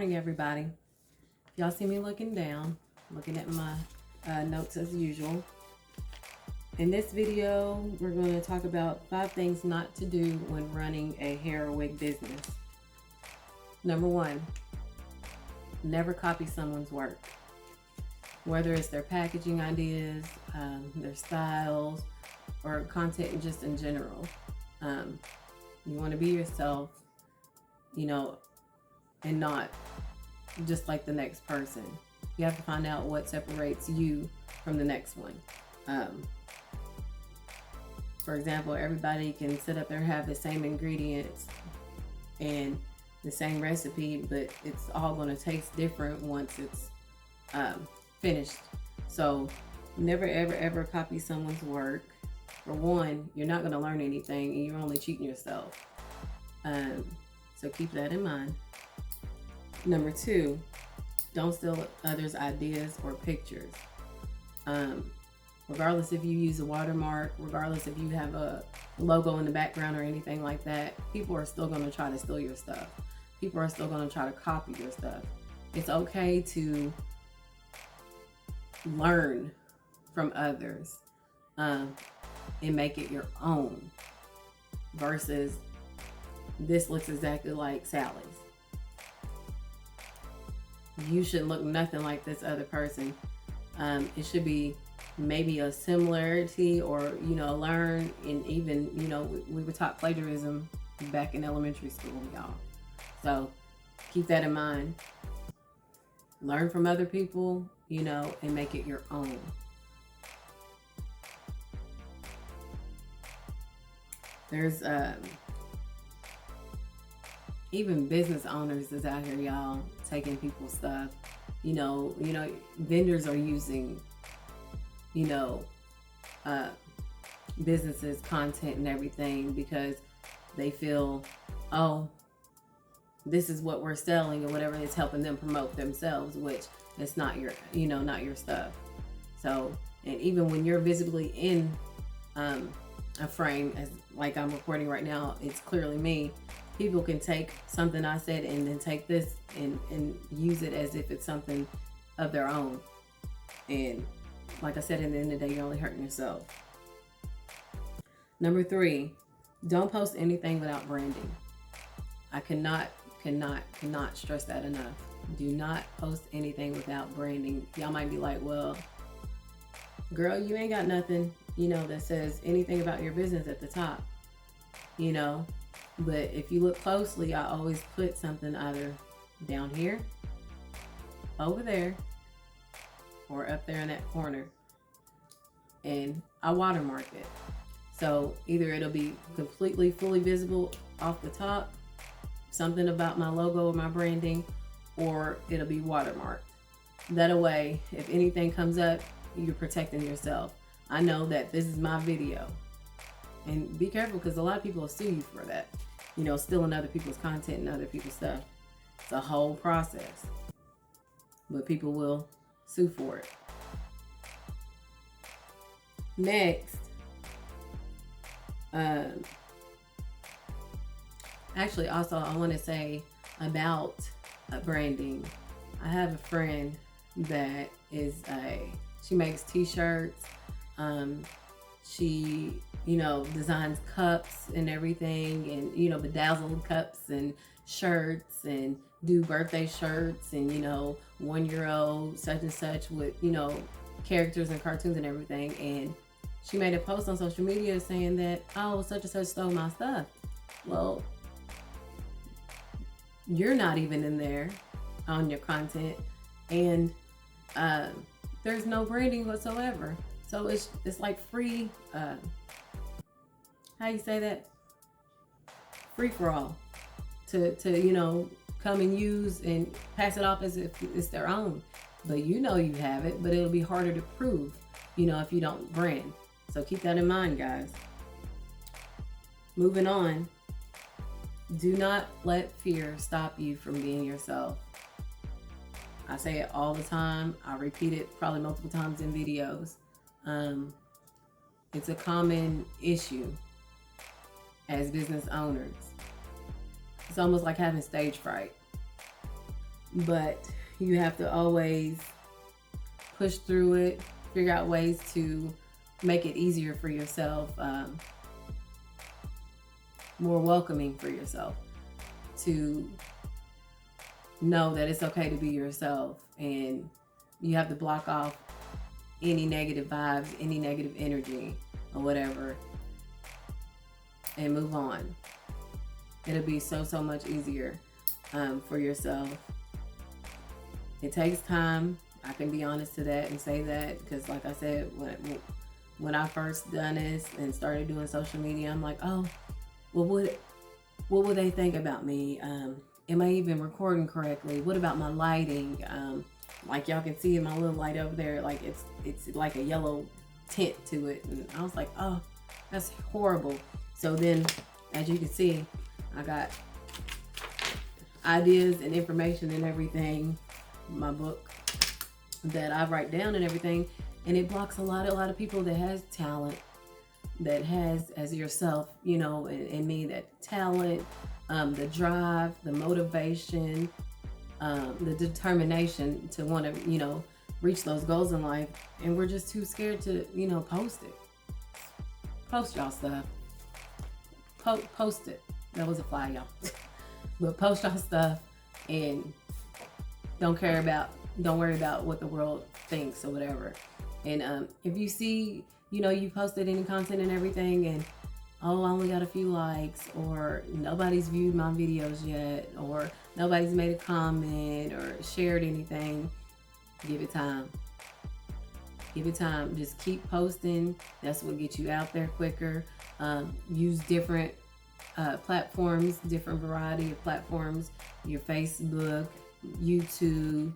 morning, everybody. Y'all see me looking down, looking at my notes as usual. In this video, we're going to talk about 5 things not to do when running a hair or wig business. Number 1, never copy someone's work. Whether it's their packaging ideas, their styles, or content just in general. You want to be yourself, and not just like the next person. You have to find out what separates you from the next one. For example, everybody can sit up there and have the same ingredients and the same recipe, but it's all going to taste different once it's finished. So never ever copy someone's work. For one, you're not going to learn anything and you're only cheating yourself. So keep that in mind. Number 2, don't steal others' ideas or pictures. Regardless if you use a watermark, regardless if you have a logo in the background or anything like that, people are still going to try to steal your stuff. People are still going to try to copy your stuff. It's okay to learn from others and make it your own versus this looks exactly like Sally's. You shouldn't look nothing like this other person. It should be maybe a similarity or, learn. And even, we were taught plagiarism back in elementary school, y'all. So keep that in mind. Learn from other people, and make it your own. There's even business owners is out here, y'all, taking people's stuff. Vendors are using, businesses' content and everything because they feel, oh, this is what we're selling or whatever. It's helping them promote themselves, which it's not your, not your stuff. So, and even when you're visibly in a frame, as like I'm recording right now, it's clearly me. People can take something I said and then take this and use it as if it's something of their own. And like I said, at the end of the day, you're only hurting yourself. Number 3, don't post anything without branding. I cannot stress that enough. Do not post anything without branding. Y'all might be like, well, girl, you ain't got nothing, that says anything about your business at the top, But if you look closely, I always put something either down here, over there, or up there in that corner. And I watermark it. So either it'll be completely, fully visible off the top, something about my logo or my branding, or it'll be watermarked. That way, if anything comes up, you're protecting yourself. I know that this is my video. And be careful because a lot of people will sue you for that. Stealing other people's content and other people's stuff. It's a whole process. But people will sue for it. Next, actually, also, I want to say about branding. I have a friend that is she makes t-shirts. She designs cups and everything, and bedazzled cups and shirts, and do birthday shirts, and 1-year-old such and such with characters and cartoons and everything. And she made a post on social media saying that, oh, such and such stole my stuff. Well, you're not even in there on your content, and there's no branding whatsoever. So it's like free, how you say that? Free for all to come and use and pass it off as if it's their own. But you have it, but it'll be harder to prove, if you don't brand. So keep that in mind, guys. Moving on. Do not let fear stop you from being yourself. I say it all the time. I repeat it probably multiple times in videos. It's a common issue as business owners. It's almost like having stage fright. but you have to always push through it, figure out ways to make it easier for yourself, more welcoming for yourself, to know that it's okay to be yourself, and you have to block off any negative vibes, any negative energy or whatever, and move on. It'll be so much easier for yourself. It takes time. I can be honest to that and say that, because like I said, when I first done this and started doing social media, I'm like, oh, well, what would they think about me? Am I even recording correctly? What about my lighting? Like y'all can see in my little light over there, like it's like a yellow tint to it. And I was like, oh, that's horrible. So then, as you can see, I got ideas and information and everything, my book that I write down and everything, and it blocks a lot of people that has talent, that has, as yourself, you know, and me, that talent, the drive, the motivation, the determination to want to, you know, reach those goals in life, and we're just too scared to, you know, post it. Post y'all stuff. Post it. That was a fly, y'all. But post y'all stuff, and don't worry about what the world thinks or whatever. And if you see, you know, you posted any content and everything, and oh, I only got a few likes, or nobody's viewed my videos yet, or nobody's made a comment or shared anything, give it time. Give it time. Just keep posting. That's what gets you out there quicker. Use different platforms, different variety of platforms, your Facebook, YouTube,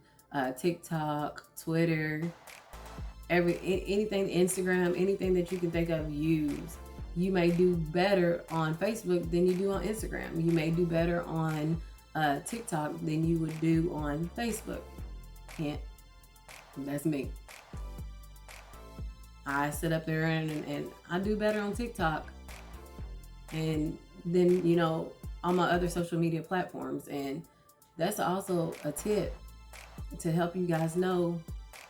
TikTok, Twitter, anything, Instagram, anything that you can think of, use. You may do better on Facebook than you do on Instagram. You may do better on TikTok than you would do on Facebook. That's me. I sit up there and I do better on TikTok, and then, you know, on my other social media platforms. And that's also a tip to help you guys know,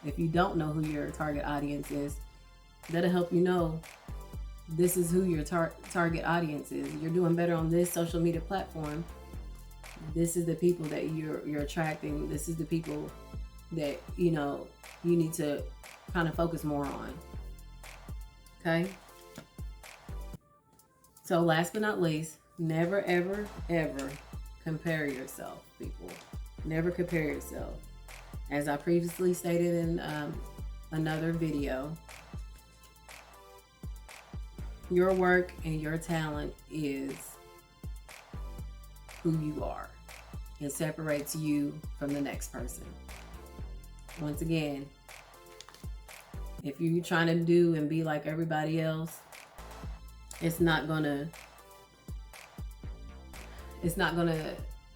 if you don't know who your target audience is, that'll help you know this is who your target audience is. You're doing better on this social media platform. This is the people that you're attracting. This is the people that, you know, you need to kind of focus more on. Okay? So last but not least, never, ever, ever compare yourself, people. Never compare yourself. As I previously stated in another video, your work and your talent is who you are. It separates you from the next person. Once again, if you're trying to do and be like everybody else, it's not gonna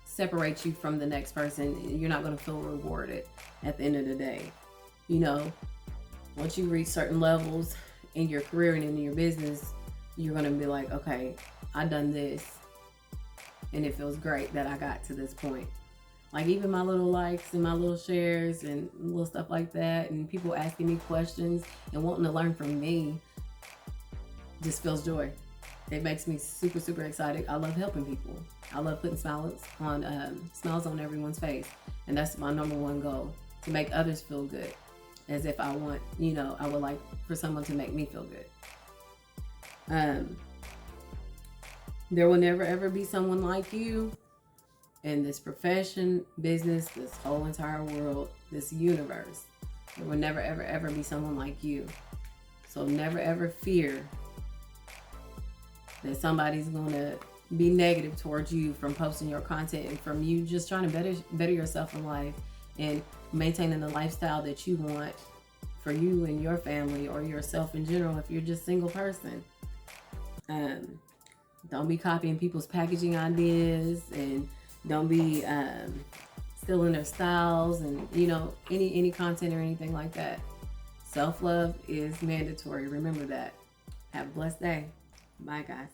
separate you from the next person. You're not gonna feel rewarded at the end of the day. You know, once you reach certain levels in your career and in your business, you're gonna be like, okay, I done this, and it feels great that I got to this point. Like even my little likes and my little shares and little stuff like that, and people asking me questions and wanting to learn from me, just feels joy. It makes me super excited. I love helping people. I love putting smiles on everyone's face, and that's my number one goal, to make others feel good, as if I want, you know, I would like for someone to make me feel good. There will never ever be someone like you in this profession, business, this whole entire world, this universe. There will never ever be someone like you. So never ever fear that somebody's gonna be negative towards you from posting your content, and from you just trying to better yourself in life and maintaining the lifestyle that you want for you and your family, or yourself in general if you're just a single person. Don't be copying people's packaging ideas, and don't be stealing their styles, and, you know, any content or anything like that. Self-love is mandatory. Remember that. Have a blessed day. Bye, guys.